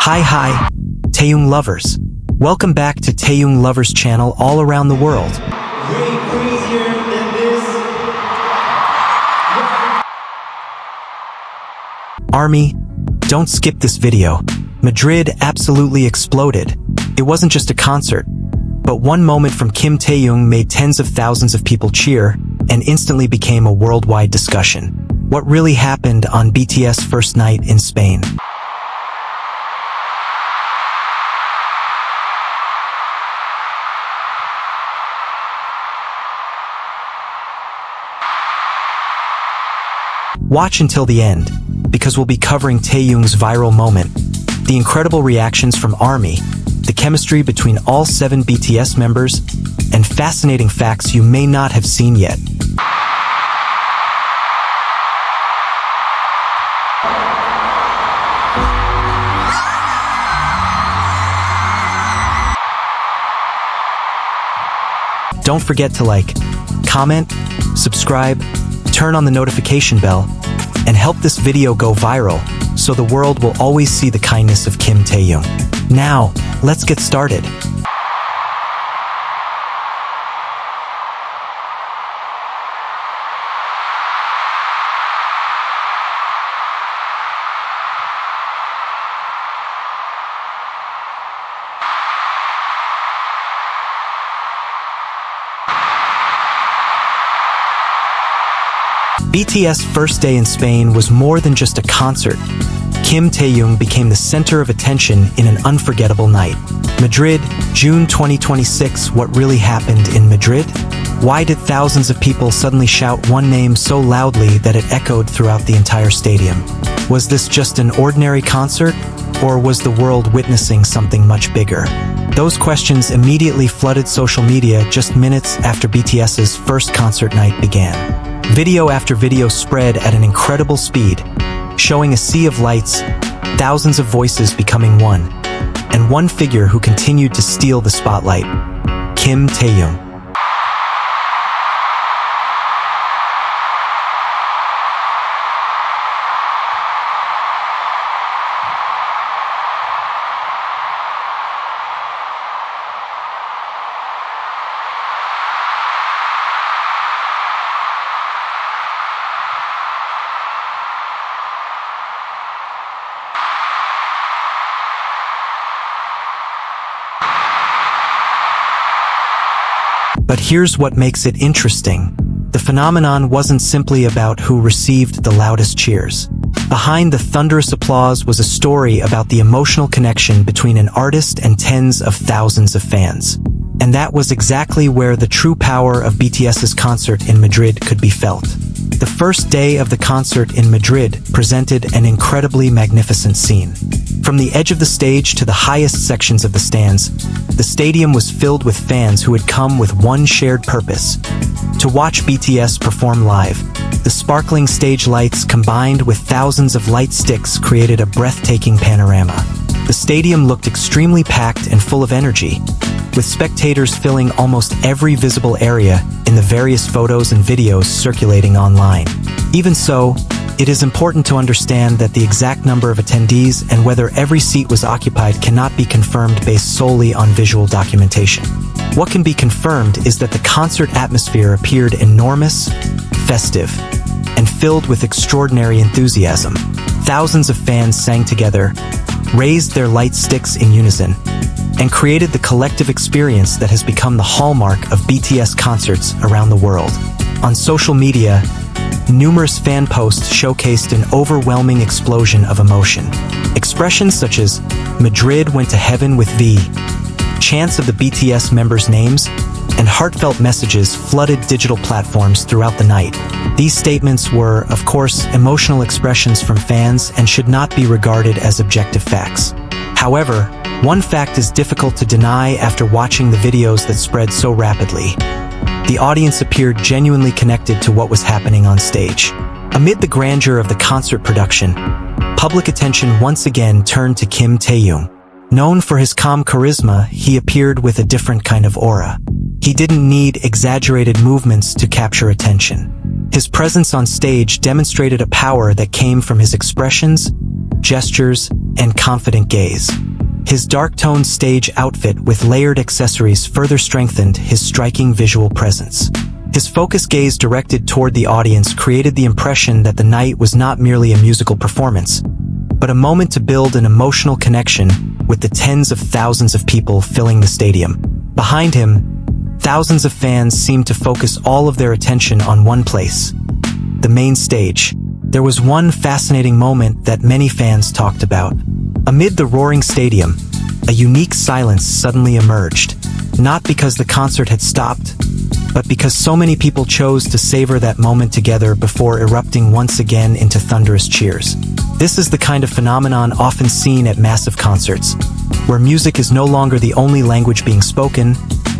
Hi, Taehyung lovers. Welcome back to Taehyung Lovers channel all around the world. Way crazier than this. Army, don't skip this video. Madrid absolutely exploded. It wasn't just a concert, but one moment from Kim Taehyung made tens of thousands of people cheer and instantly became a worldwide discussion. What really happened on BTS' first night in Spain? Watch until the end, because we'll be covering Taehyung's viral moment, the incredible reactions from ARMY, the chemistry between all 7 BTS members, and fascinating facts you may not have seen yet. Don't forget to like, comment, subscribe, turn on the notification bell, and help this video go viral so the world will always see the kindness of Kim Taehyung. Now, let's get started. BTS' first day in Spain was more than just a concert. Kim Taehyung became the center of attention in an unforgettable night. Madrid, June 2026. What really happened in Madrid? Why did thousands of people suddenly shout one name so loudly that it echoed throughout the entire stadium? Was this just an ordinary concert, or was the world witnessing something much bigger? Those questions immediately flooded social media just minutes after BTS's first concert night began. Video after video spread at an incredible speed, showing a sea of lights, thousands of voices becoming one, and one figure who continued to steal the spotlight: Kim Taehyung. But here's what makes it interesting. The phenomenon wasn't simply about who received the loudest cheers. Behind the thunderous applause was a story about the emotional connection between an artist and tens of thousands of fans. And that was exactly where the true power of BTS's concert in Madrid could be felt. The first day of the concert in Madrid presented an incredibly magnificent scene. From the edge of the stage to the highest sections of the stands, the stadium was filled with fans who had come with one shared purpose: to watch BTS perform live. The sparkling stage lights combined with thousands of light sticks created a breathtaking panorama. The stadium looked extremely packed and full of energy, with spectators filling almost every visible area in the various photos and videos circulating online. Even so, it is important to understand that the exact number of attendees and whether every seat was occupied cannot be confirmed based solely on visual documentation. What can be confirmed is that the concert atmosphere appeared enormous, festive, and filled with extraordinary enthusiasm. Thousands of fans sang together, raised their light sticks in unison, and created the collective experience that has become the hallmark of BTS concerts around the world. On social media, numerous fan posts showcased an overwhelming explosion of emotion. Expressions such as "Madrid went to heaven with V," chants of the BTS members' names, and heartfelt messages flooded digital platforms throughout the night. These statements were, of course, emotional expressions from fans and should not be regarded as objective facts. However, one fact is difficult to deny after watching the videos that spread so rapidly. The audience appeared genuinely connected to what was happening on stage. Amid the grandeur of the concert production, public attention once again turned to Kim Taehyung. Known for his calm charisma, he appeared with a different kind of aura. He didn't need exaggerated movements to capture attention. His presence on stage demonstrated a power that came from his expressions, gestures, and confident gaze. His dark-toned stage outfit with layered accessories further strengthened his striking visual presence. His focused gaze directed toward the audience created the impression that the night was not merely a musical performance, but a moment to build an emotional connection with the tens of thousands of people filling the stadium. Behind him, thousands of fans seemed to focus all of their attention on one place, the main stage. There was one fascinating moment that many fans talked about. Amid the roaring stadium, a unique silence suddenly emerged, not because the concert had stopped, but because so many people chose to savor that moment together before erupting once again into thunderous cheers. This is the kind of phenomenon often seen at massive concerts, where music is no longer the only language being spoken,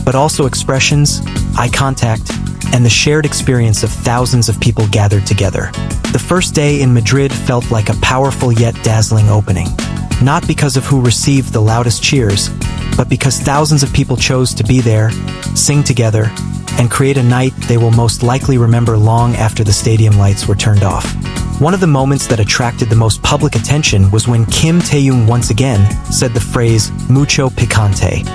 but also expressions, eye contact, and the shared experience of thousands of people gathered together. The first day in Madrid felt like a powerful yet dazzling opening, not because of who received the loudest cheers, but because thousands of people chose to be there, sing together, and create a night they will most likely remember long after the stadium lights were turned off. One of the moments that attracted the most public attention was when Kim Taehyung once again said the phrase "Mucho Picante,"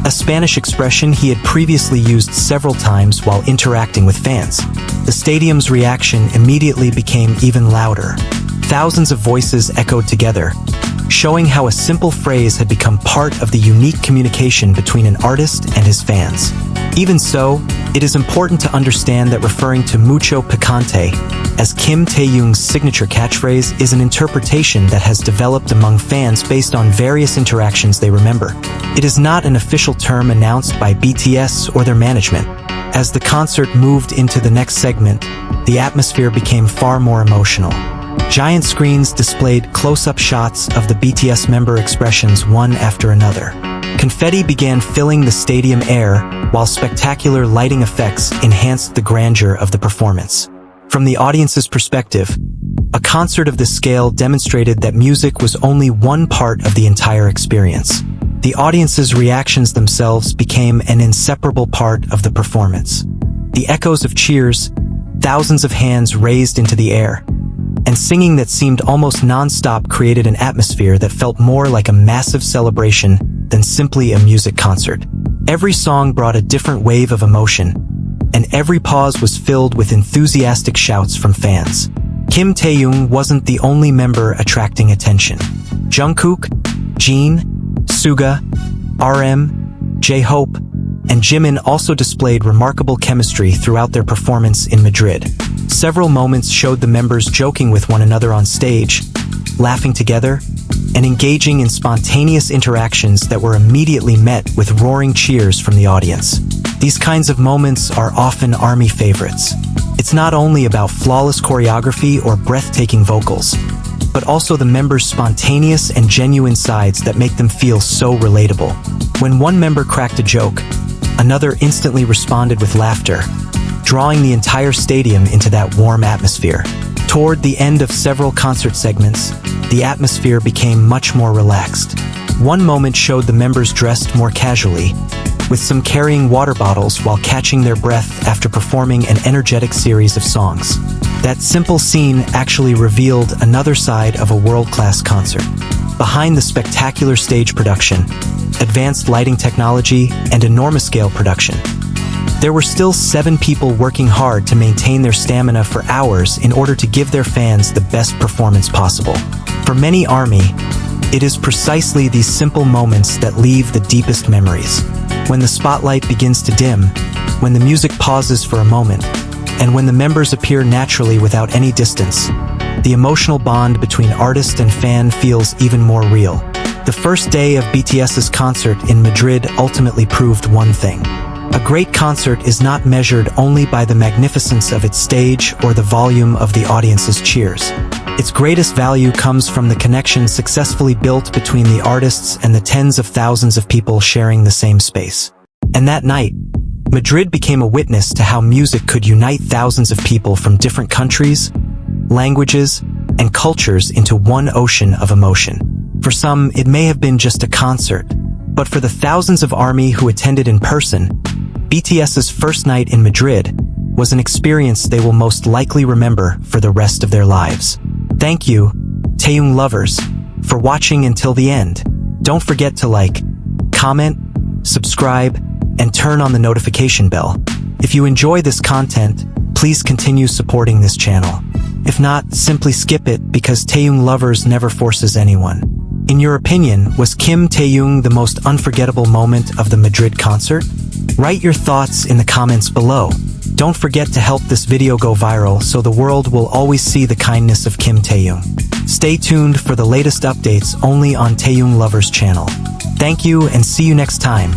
a Spanish expression he had previously used several times while interacting with fans. The stadium's reaction immediately became even louder. Thousands of voices echoed together, showing how a simple phrase had become part of the unique communication between an artist and his fans. Even so, it is important to understand that referring to Mucho Picante as Kim Taehyung's signature catchphrase is an interpretation that has developed among fans based on various interactions they remember. It is not an official term announced by BTS or their management. As the concert moved into the next segment, the atmosphere became far more emotional. Giant screens displayed close-up shots of the BTS member expressions one after another. Confetti began filling the stadium air, while spectacular lighting effects enhanced the grandeur of the performance. From the audience's perspective, a concert of this scale demonstrated that music was only one part of the entire experience. The audience's reactions themselves became an inseparable part of the performance. The echoes of cheers, thousands of hands raised into the air, and singing that seemed almost non-stop created an atmosphere that felt more like a massive celebration than simply a music concert. Every song brought a different wave of emotion, and every pause was filled with enthusiastic shouts from fans. Kim Taehyung wasn't the only member attracting attention. Jungkook, Jin, Suga, RM, J-Hope, and Jimin also displayed remarkable chemistry throughout their performance in Madrid. Several moments showed the members joking with one another on stage, laughing together, and engaging in spontaneous interactions that were immediately met with roaring cheers from the audience. These kinds of moments are often ARMY favorites. It's not only about flawless choreography or breathtaking vocals, but also the members' spontaneous and genuine sides that make them feel so relatable. When one member cracked a joke, another instantly responded with laughter, drawing the entire stadium into that warm atmosphere. Toward the end of several concert segments, the atmosphere became much more relaxed. One moment showed the members dressed more casually, with some carrying water bottles while catching their breath after performing an energetic series of songs. That simple scene actually revealed another side of a world-class concert. Behind the spectacular stage production, advanced lighting technology, and enormous-scale production, there were still 7 people working hard to maintain their stamina for hours in order to give their fans the best performance possible. For many ARMY, it is precisely these simple moments that leave the deepest memories. When the spotlight begins to dim, when the music pauses for a moment, and when the members appear naturally without any distance, the emotional bond between artist and fan feels even more real. The first day of BTS's concert in Madrid ultimately proved one thing. A great concert is not measured only by the magnificence of its stage or the volume of the audience's cheers. Its greatest value comes from the connection successfully built between the artists and the tens of thousands of people sharing the same space. And that night, Madrid became a witness to how music could unite thousands of people from different countries, languages, and cultures into one ocean of emotion. For some, it may have been just a concert, but for the thousands of ARMY who attended in person, BTS's first night in Madrid was an experience they will most likely remember for the rest of their lives. Thank you, Taehyung lovers, for watching until the end. Don't forget to like, comment, subscribe, and turn on the notification bell. If you enjoy this content, please continue supporting this channel. If not, simply skip it because Taehyung lovers never forces anyone. In your opinion, was Kim Taehyung the most unforgettable moment of the Madrid concert? Write your thoughts in the comments below. Don't forget to help this video go viral so the world will always see the kindness of Kim Taehyung. Stay tuned for the latest updates only on Taehyung Lovers channel. Thank you and see you next time.